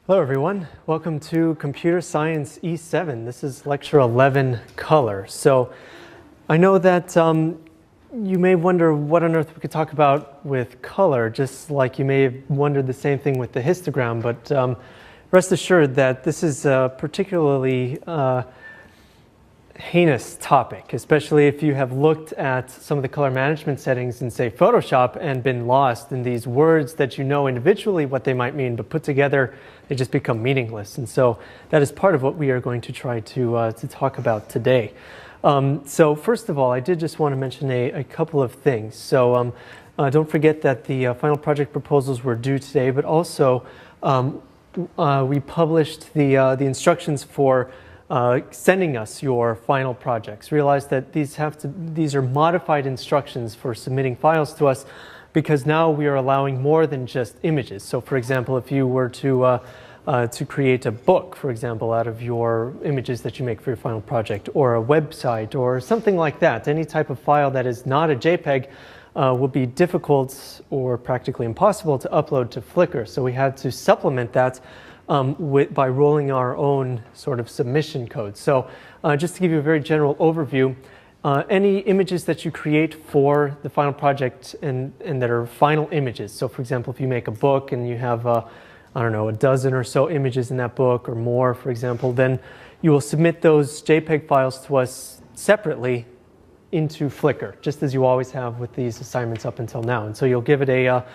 Hello everyone, welcome to Computer Science E7. This is lecture 11, Color. So I know that you may wonder what on earth we could talk about with color, just like you may have wondered the same thing with the histogram, but rest assured that this is a particularly heinous topic, especially if you have looked at some of the color management settings in, say, Photoshop and been lost in these words that you know individually what they might mean, but put together they just become meaningless. And so that is part of what we are going to try to talk about today. So first of all, I did just want to mention a couple of things. So don't forget that the final project proposals were due today, but also we published the instructions for sending us your final projects. Realize that these are modified instructions for submitting files to us, because now we are allowing more than just images. So for example, if you were to create a book, for example, out of your images that you make for your final project, or a website or something like that, any type of file that is not a JPEG will be difficult or practically impossible to upload to Flickr. So we had to supplement that by rolling our own sort of submission code. So just to give you a very general overview, any images that you create for the final project and that are final images. So for example, if you make a book and you have, I don't know, a dozen or so images in that book or more, for example, then you will submit those JPEG files to us separately into Flickr, just as you always have with these assignments up until now. And so you'll give it a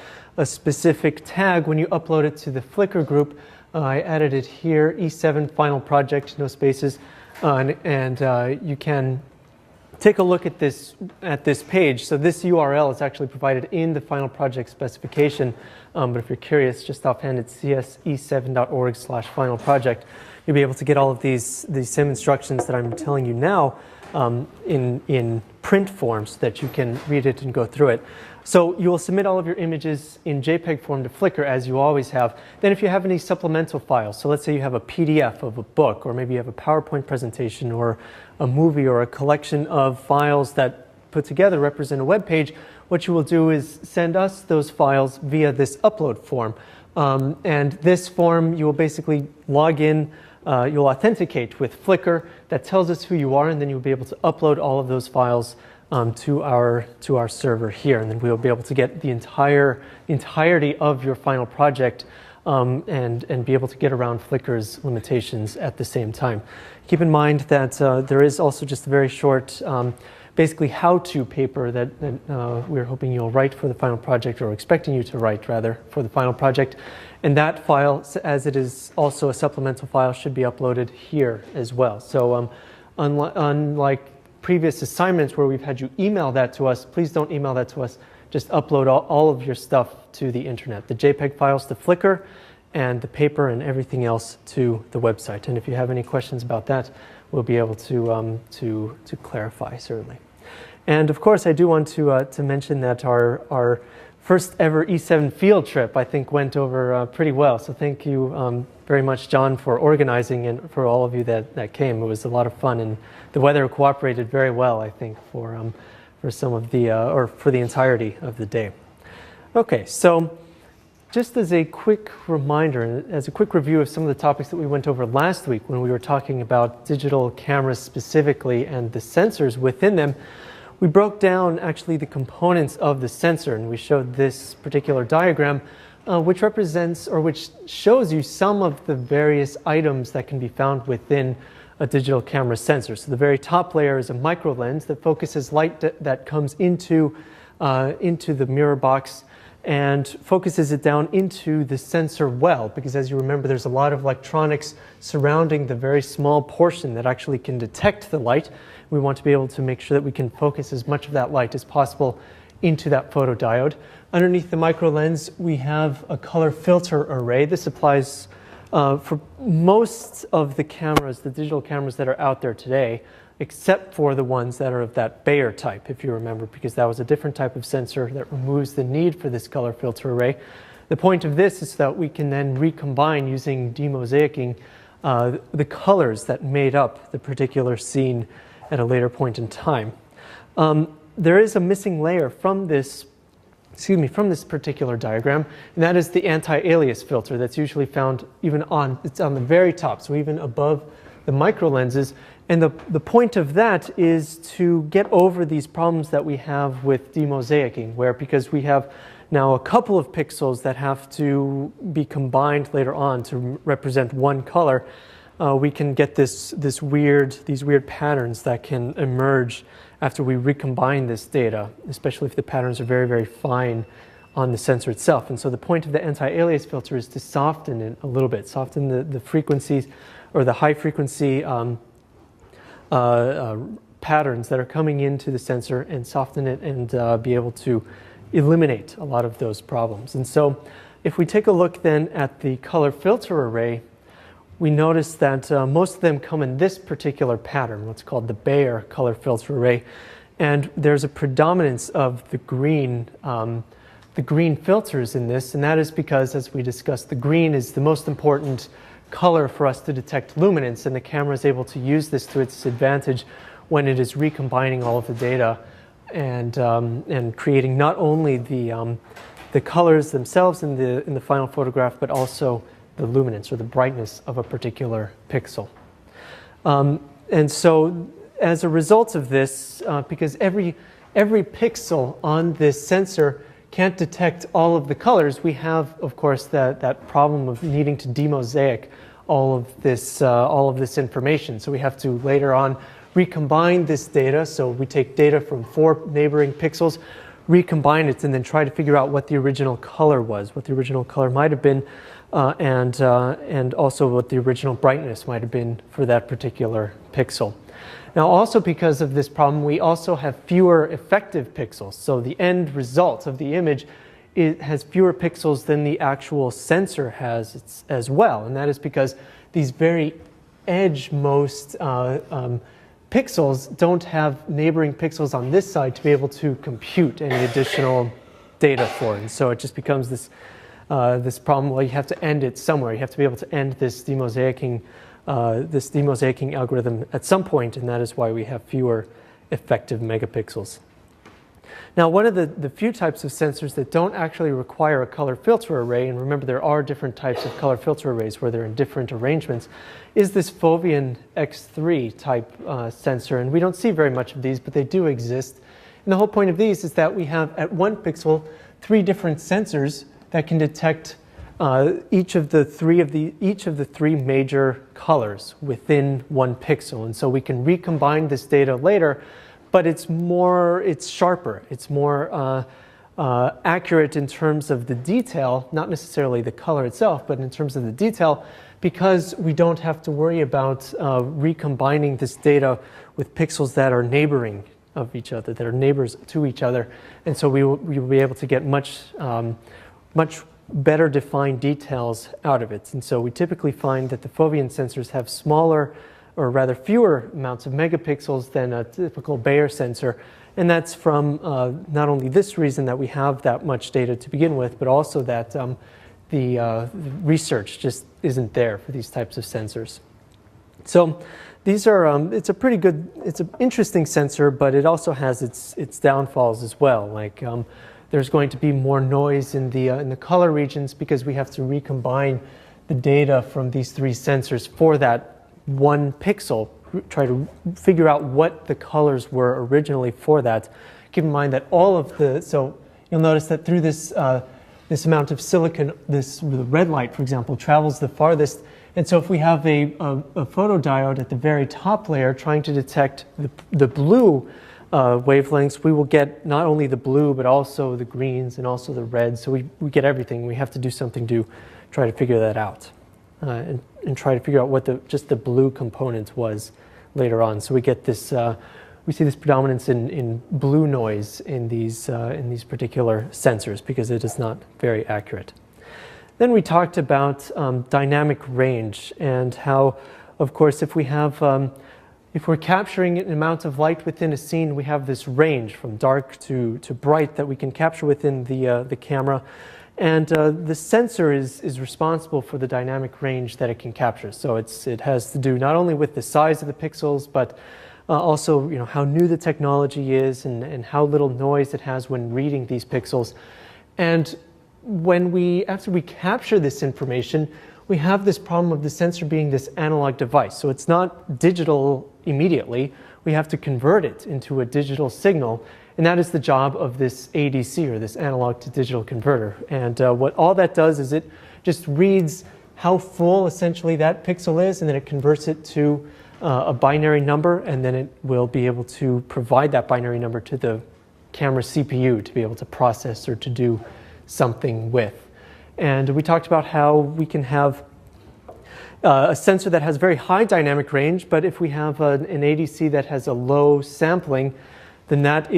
specific tag when you upload it to the Flickr group. I added it here, E7 Final Project, no spaces, and you can take a look at this page. So this URL is actually provided in the final project specification, but if you're curious, just offhand, it's cse7.org/finalproject. You'll be able to get all of these same instructions that I'm telling you now in print form so that you can read it and go through it. So you will submit all of your images in JPEG form to Flickr, as you always have. Then if you have any supplemental files, so let's say you have a PDF of a book, or maybe you have a PowerPoint presentation, or a movie, or a collection of files that put together represent a web page, what you will do is send us those files via this upload form. And this form, you will basically log in, you'll authenticate with Flickr. That tells us who you are, and then you'll be able to upload all of those files to our server here, and then we'll be able to get the entirety of your final project and be able to get around Flickr's limitations at the same time. Keep in mind that there is also just a very short, basically how-to paper that we're hoping you'll write for the final project, or expecting you to write rather for the final project, and that file, as it is also a supplemental file, should be uploaded here as well. So unlike previous assignments where we've had you email that to us, please don't email that to us. Just upload all of your stuff to the internet, the JPEG files to Flickr, and the paper and everything else to the website. And if you have any questions about that, we'll be able to clarify, certainly. And of course, I do want to mention that our first ever E7 field trip, I think, went over pretty well. So thank you very much, John, for organizing, and for all of you that came. It was a lot of fun, and the weather cooperated very well, I think, for some of the, or for the entirety of the day. Okay, so just as a quick reminder, as a quick review of some of the topics that we went over last week when we were talking about digital cameras specifically and the sensors within them, we broke down actually the components of the sensor, and we showed this particular diagram which represents, or which shows you some of the various items that can be found within a digital camera sensor. So the very top layer is a micro lens that focuses light that comes into the mirror box and focuses it down into the sensor well, because as you remember, there's a lot of electronics surrounding the very small portion that actually can detect the light. We want to be able to make sure that we can focus as much of that light as possible into that photodiode. Underneath the micro lens, we have a color filter array. This applies for most of the cameras, the digital cameras that are out there today, except for the ones that are of that Bayer type, if you remember, because that was a different type of sensor that removes the need for this color filter array. The point of this is that we can then recombine, using demosaicing, the colors that made up the particular scene at a later point in time. There is a missing layer from this excuse me, from this particular diagram, and that is the anti-alias filter that's usually found even it's on the very top, so even above the micro lenses. And the point of that is to get over these problems that we have with demosaicing, where because we have now a couple of pixels that have to be combined later on to represent one color, we can get these weird patterns that can emerge after we recombine this data, especially if the patterns are very, very fine on the sensor itself. And so the point of the anti-alias filter is to soften it a little bit, soften the frequencies or the high frequency patterns that are coming into the sensor, and soften it and be able to eliminate a lot of those problems. And so if we take a look then at the color filter array, we notice that most of them come in this particular pattern, what's called the Bayer color filter array. And there's a predominance of the green filters in this, and that is because, as we discussed, the green is the most important color for us to detect luminance, and the camera is able to use this to its advantage when it is recombining all of the data and creating not only the colors themselves in the final photograph, but also the luminance or the brightness of a particular pixel. And so as a result of this, because every pixel on this sensor can't detect all of the colors, we have, of course, that problem of needing to demosaic all of this information. So we have to later on recombine this data. So we take data from 4 neighboring pixels, recombine it, and then try to figure out what the original color was, what the original color might have been, and also what the original brightness might have been for that particular pixel. Now, also because of this problem, we also have fewer effective pixels. So the end result of the image, it has fewer pixels than the actual sensor has as well. And that is because these very edge-most pixels don't have neighboring pixels on this side to be able to compute any additional data for. And so it just becomes this problem. Well, you have to end it somewhere. You have to be able to end this demosaicing algorithm at some point, and that is why we have fewer effective megapixels. Now, one of the few types of sensors that don't actually require a color filter array, and remember there are different types of color filter arrays where they're in different arrangements, is this Foveon X3 type sensor. And we don't see very much of these, but they do exist. And the whole point of these is that we have at one pixel 3 different sensors that can detect each of the three major colors within one pixel. And so we can recombine this data later, but it's sharper, it's more accurate in terms of the detail, not necessarily the color itself, but in terms of the detail, because we don't have to worry about recombining this data with pixels that are neighboring of each other, that are neighbors to each other. And so we will be able to get much better defined details out of it. And so we typically find that the Foveon sensors have smaller, or rather fewer amounts of megapixels than a typical Bayer sensor. And that's from not only this reason that we have that much data to begin with, but also that the research just isn't there for these types of sensors. So these are, it's an interesting sensor, but it also has its downfalls as well. Like there's going to be more noise in the color regions because we have to recombine the data from these 3 sensors for that one pixel, try to figure out what the colors were originally for that. Keep in mind that so you'll notice that through this amount of silicon, the red light, for example, travels the farthest. And so if we have a photodiode at the very top layer trying to detect the blue wavelengths, we will get not only the blue, but also the greens and also the reds. So we get everything. We have to do something to try to figure that out. And try to figure out what just the blue component was later on. So we get this, we see this predominance in blue noise in these particular sensors because it is not very accurate. Then we talked about dynamic range and how, of course, if we're capturing an amount of light within a scene, we have this range from dark to bright that we can capture within the camera. And the sensor is responsible for the dynamic range that it can capture. So it has to do not only with the size of the pixels, but also how new the technology is and how little noise it has when reading these pixels. And after we capture this information, we have this problem of the sensor being this analog device. So it's not digital immediately. We have to convert it into a digital signal, and that is the job of this ADC, or this analog to digital converter. And what all that does is it just reads how full essentially that pixel is, and then it converts it to a binary number, and then it will be able to provide that binary number to the camera CPU to be able to process or to do something with. And we talked about how we can have a sensor that has very high dynamic range, but if we have an ADC that has a low sampling, then that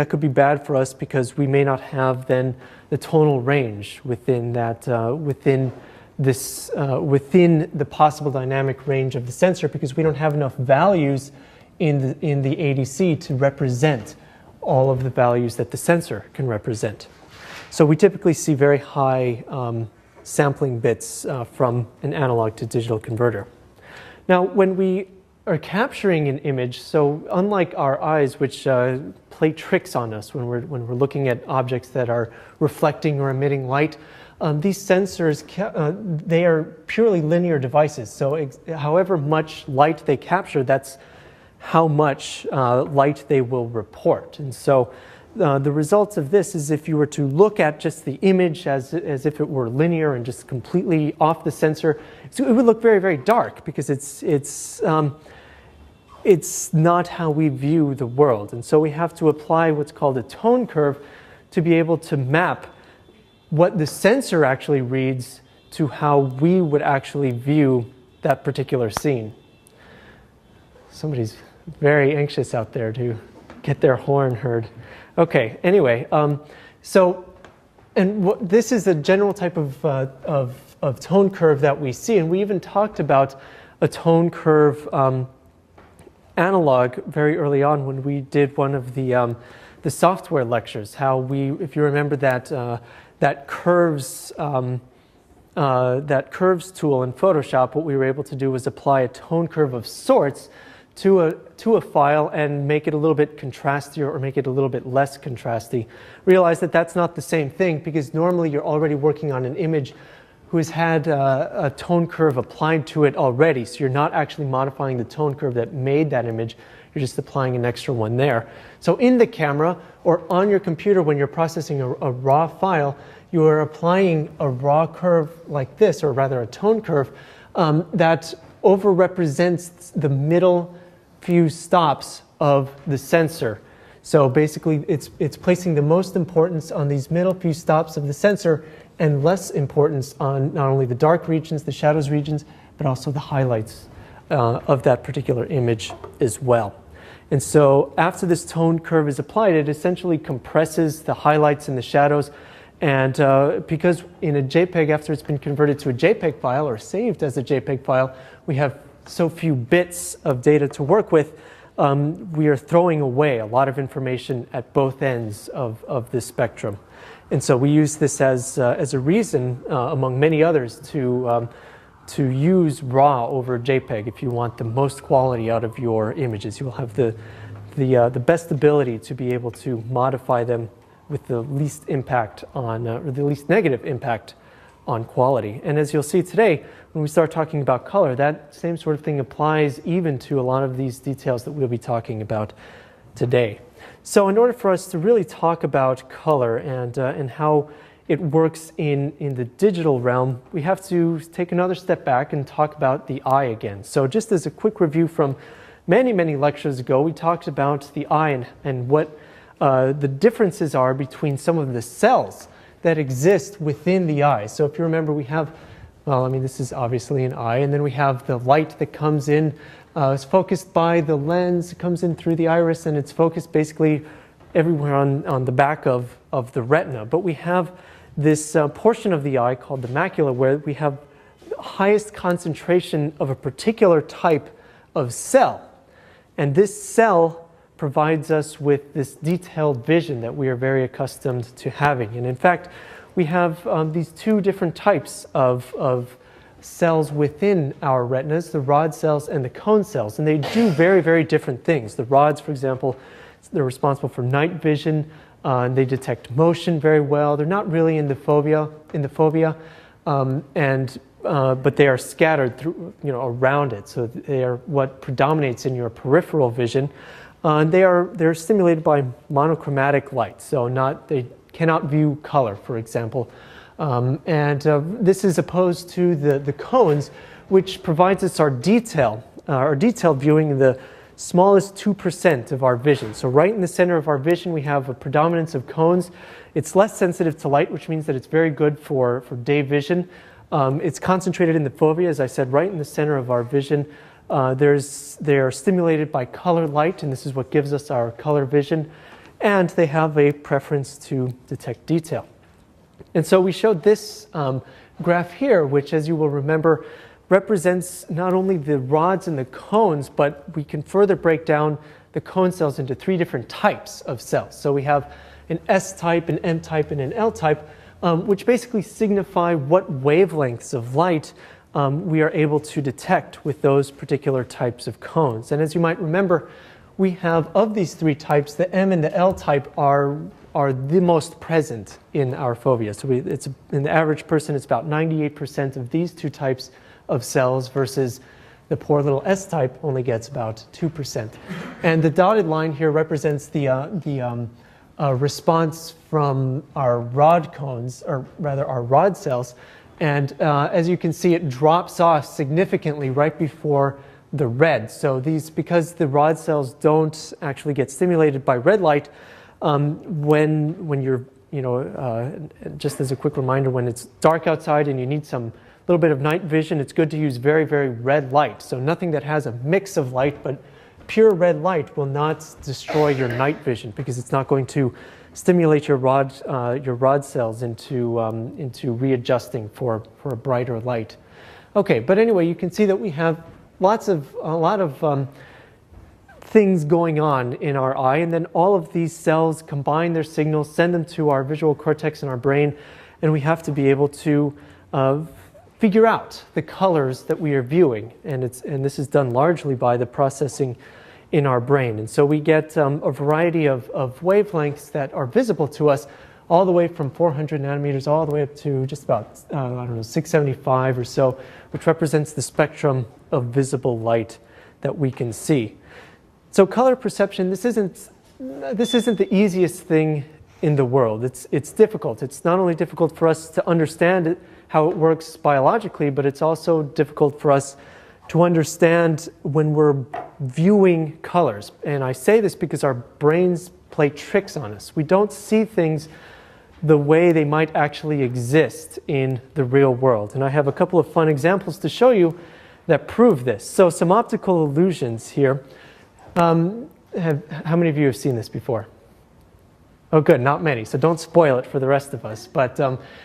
could be bad for us, because we may not have then the tonal range within that within the possible dynamic range of the sensor, because we don't have enough values in the ADC to represent all of the values that the sensor can represent. So we typically see very high sampling bits from an analog to digital converter. Now, when we are capturing an image, so unlike our eyes, which play tricks on us when we're looking at objects that are reflecting or emitting light, these sensors, they are purely linear devices. So however much light they capture, that's how much light they will report. And so the results of this is, if you were to look at just the image as if it were linear and just completely off the sensor, it would look very, very dark, because it's not how we view the world. And so we have to apply what's called a tone curve to be able to map what the sensor actually reads to how we would actually view that particular scene. Somebody's very anxious out there to get their horn heard. Okay, anyway, this is a general type of tone curve that we see, and we even talked about a tone curve analog very early on when we did one of the software lectures. How if you remember that curves tool in Photoshop, what we were able to do was apply a tone curve of sorts to a file and make it a little bit contrastier, or make it a little bit less contrasty. Realize that that's not the same thing, because normally you're already working on an image who has had a tone curve applied to it already. So you're not actually modifying the tone curve that made that image. You're just applying an extra one there. So in the camera or on your computer, when you're processing a raw file, you are applying a raw curve like this, or rather a tone curve, that overrepresents the middle few stops of the sensor. So basically it's placing the most importance on these middle few stops of the sensor, and less importance on not only the dark regions, the shadows regions, but also the highlights of that particular image as well. And so after this tone curve is applied, it essentially compresses the highlights and the shadows. And because in a JPEG, after it's been converted to a JPEG file or saved as a JPEG file, we have so few bits of data to work with, we are throwing away a lot of information at both ends of this spectrum. And so we use this as a reason, among many others, to use RAW over JPEG if you want the most quality out of your images. You will have the best ability to be able to modify them with the least impact on, or the least negative impact on quality. And as you'll see today, when we start talking about color, that same sort of thing applies even to a lot of these details that we'll be talking about today. So in order for us to really talk about color and how it works in the digital realm, we have to take another step back and talk about the eye again. So just as a quick review from many, many lectures ago, we talked about the eye and what the differences are between some of the cells that exist within the eye. So if you remember, we have, well, I mean, this is obviously an eye, and then we have the light that comes in. It's focused by the lens, it comes in through the iris, and it's focused basically everywhere on the back of the retina. But we have this portion of the eye called the macula, where we have the highest concentration of a particular type of cell. And this cell provides us with this detailed vision that we are very accustomed to having. And in fact, we have these two different types of cells within our retinas, the rod cells and the cone cells, and they do very, very different things. The rods, for example, they're responsible for night vision. and they detect motion very well. They're not really in the fovea, but they are scattered through, around it. So they are what predominates in your peripheral vision. And they're stimulated by monochromatic light, so they cannot view color, for example. This is opposed to the cones, which provides us our detailed viewing in the smallest 2% of our vision. So right in the center of our vision, we have a predominance of cones. It's less sensitive to light, which means that it's very good for day vision. It's concentrated in the fovea, as I said, right in the center of our vision. They are stimulated by color light, and this is what gives us our color vision. And they have a preference to detect detail. And so we showed this graph here, which, as you will remember, represents not only the rods and the cones, but we can further break down the cone cells into 3 different types of cells. So we have an S-type, an M-type, and an L-type, which basically signify what wavelengths of light we are able to detect with those particular types of cones. And as you might remember, we have, of these 3 types, the M and the L type are the most present in our fovea. So in the average person, it's about 98% of these 2 types of cells versus the poor little S type only gets about 2%. And the dotted line here represents the response from our rod cones, or rather our rod cells. And as you can see, it drops off significantly right before the red. So because the rod cells don't actually get stimulated by red light, when you're, just as a quick reminder, when it's dark outside and you need some little bit of night vision, it's good to use very, very red light. So nothing that has a mix of light, but pure red light will not destroy your night vision because it's not going to stimulate your rod cells into readjusting for a brighter light. Okay, but anyway, you can see that we have a lot of things going on in our eye, and then all of these cells combine their signals, send them to our visual cortex in our brain, and we have to be able to figure out the colors that we are viewing, and this is done largely by the processing in our brain. And so we get a variety of wavelengths that are visible to us, all the way from 400 nanometers all the way up to just about 675 or so, which represents the spectrum of visible light that we can see. So color perception, this isn't the easiest thing in the world. It's difficult. It's not only difficult for us to understand how it works biologically, but it's also difficult for us to understand when we're viewing colors. And I say this because our brains play tricks on us. We don't see things the way they might actually exist in the real world. And I have a couple of fun examples to show you that prove this. So some optical illusions here. How many of you have seen this before? Oh, good, not many, so don't spoil it for the rest of us. But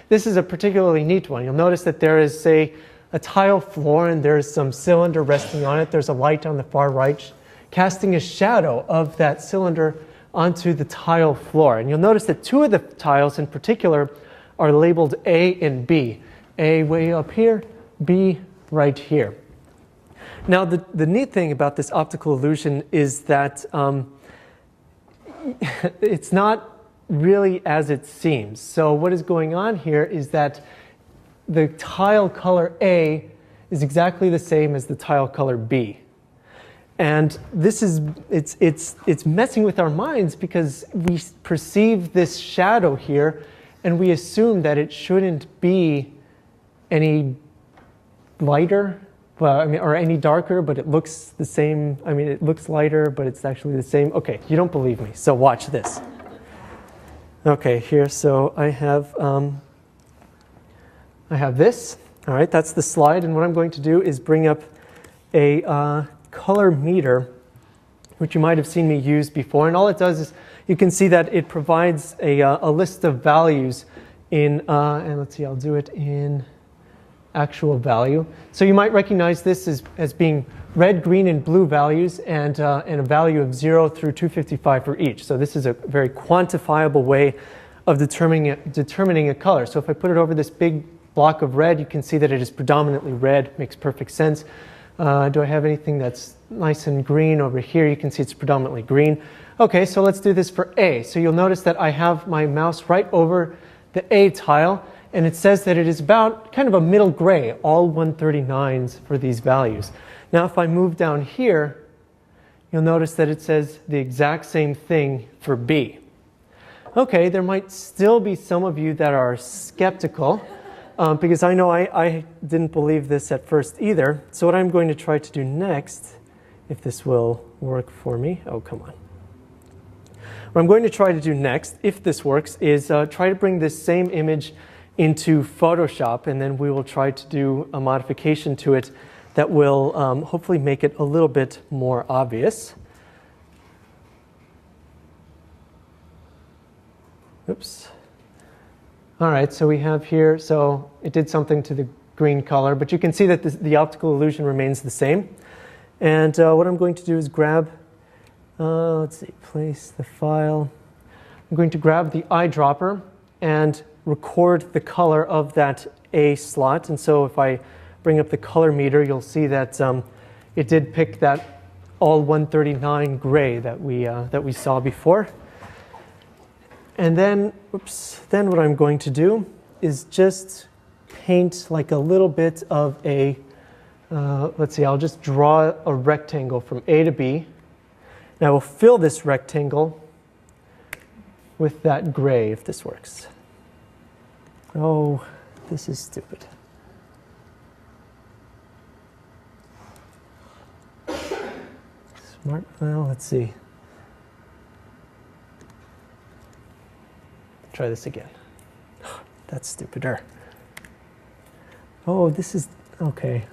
this is a particularly neat one. You'll notice that there is, say, a tile floor and there's some cylinder resting on it. There's a light on the far right casting a shadow of that cylinder onto the tile floor. And you'll notice that 2 of the tiles in particular are labeled A and B. A way up here, B right here. Now, the neat thing about this optical illusion is that it's not really as it seems. So what is going on here is that the tile color A is exactly the same as the tile color B. And this is, it's messing with our minds because we perceive this shadow here and we assume that it shouldn't be any lighter, or any darker, but it looks the same. I mean, it looks lighter, but it's actually the same. Okay, you don't believe me, so watch this. Okay, here, so I have this. All right, that's the slide, and what I'm going to do is bring up a color meter, which you might have seen me use before, and all it does is you can see that it provides a list of values in, and let's see, I'll do it in actual value. So you might recognize this as being red, green, and blue values, and a value of 0 through 255 for each. So this is a very quantifiable way of determining a color. So if I put it over this big block of red, you can see that it is predominantly red. Makes perfect sense. Do I have anything that's nice and green over here? You can see it's predominantly green. Okay, so let's do this for A. So you'll notice that I have my mouse right over the A tile, and it says that it is about kind of a middle gray, all 139s for these values. Now if I move down here, you'll notice that it says the exact same thing for B. Okay, there might still be some of you that are skeptical, because I know I didn't believe this at first either. So what I'm going to try to do next, if this will work for me, oh come on. What I'm going to try to do next, if this works, is try to bring this same image into Photoshop, and then we will try to do a modification to it that will hopefully make it a little bit more obvious. Oops. All right, so we have here, so it did something to the green color, but you can see that the optical illusion remains the same. And what I'm going to do is grab, let's see, place the file. I'm going to grab the eyedropper and record the color of that A slot. And so if I bring up the color meter, you'll see that it did pick that all 139 gray that we saw before. And then, then what I'm going to do is just paint like a little bit of a, let's see, I'll just draw a rectangle from A to B. And I will fill this rectangle with that gray, if this works. Oh, this is stupid. Smart, well, let's see. Try this again. That's stupider. Oh, this is, okay.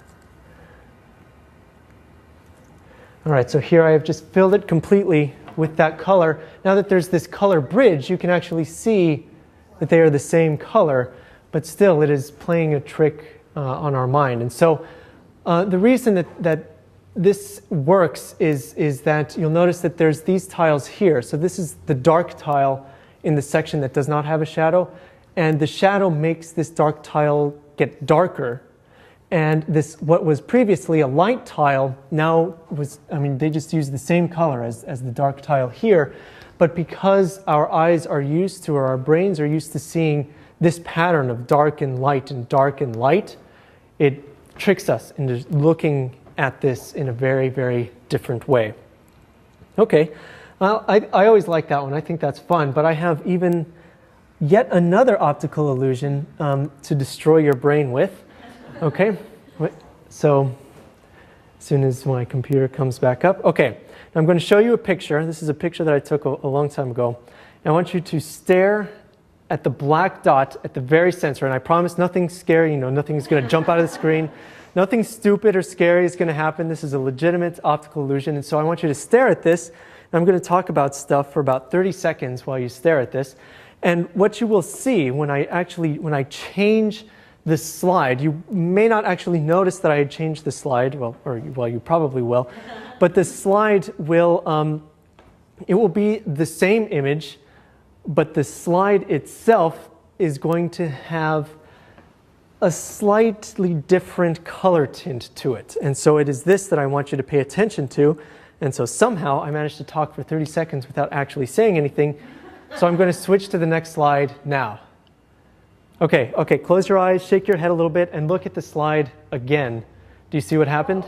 All right, so here I have just filled it completely with that color. Now that there's this color bridge, you can actually see that they are the same color, but still it is playing a trick on our mind. And so the reason that this works is that you'll notice that there's these tiles here. So this is the dark tile in the section that does not have a shadow, and the shadow makes this dark tile get darker. And this, what was previously a light tile, now was, I mean, they just use the same color as the dark tile here, but because our eyes are used to, or our brains are used to seeing this pattern of dark and light and dark and light, it tricks us into looking at this in a very, very different way. Okay. Well, I always like that one. I think that's fun. But I have even yet another optical illusion to destroy your brain with. Okay? So as soon as my computer comes back up. Okay. I'm going to show you a picture. This is a picture that I took a long time ago. And I want you to stare at the black dot at the very center. And I promise nothing scary. You know, nothing's going to jump out of the screen. Nothing stupid or scary is going to happen. This is a legitimate optical illusion. And so I want you to stare at this. I'm going to talk about stuff for about 30 seconds while you stare at this. And what you will see when I change the slide, you may not actually notice that I had changed the slide, well, you probably will, but the slide will, it will be the same image, but the slide itself is going to have a slightly different color tint to it. And so it is this that I want you to pay attention to. And so somehow I managed to talk for 30 seconds without actually saying anything. So I'm going to switch to the next slide now. Okay, close your eyes, shake your head a little bit, and look at the slide again. Do you see what happened?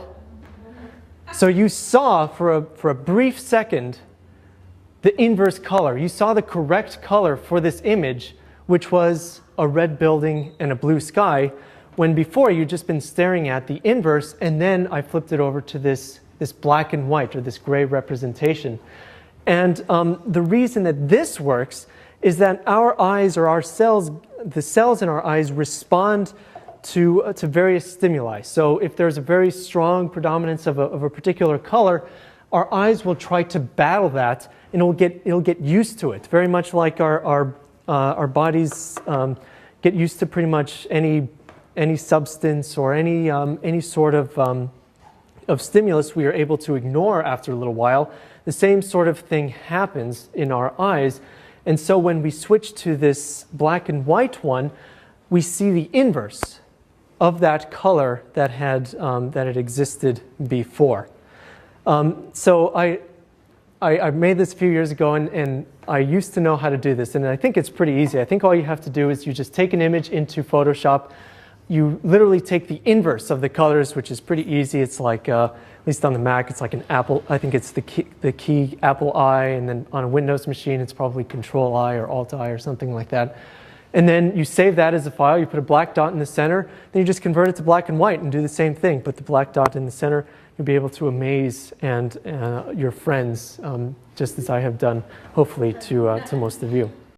So you saw for a brief second the inverse color. You saw the correct color for this image, which was a red building and a blue sky, when before you'd just been staring at the inverse, and then I flipped it over to this black and white, or this gray representation. And the reason that this works is that our eyes, or our cells, the cells in our eyes respond to various stimuli. So if there's a very strong predominance of a particular color, our eyes will try to battle that, and it'll get used to it. Very much like our bodies get used to pretty much any substance or any sort of stimulus we are able to ignore after a little while. The same sort of thing happens in our eyes. And so when we switch to this black and white one, we see the inverse. of that color that had existed before. So I made this a few years ago, and I used to know how to do this, and I think it's pretty easy. I think all you have to do is you just take an image into Photoshop. You literally take the inverse of the colors, which is pretty easy. It's like, at least on the Mac, it's like an apple. I think it's the key Apple I, and then on a Windows machine, it's probably Control I or Alt I or something like that. And then you save that as a file. You put a black dot in the center. Then you just convert it to black and white and do the same thing. Put the black dot in the center. You'll be able to amaze your friends, just as I have done, hopefully, to most of you.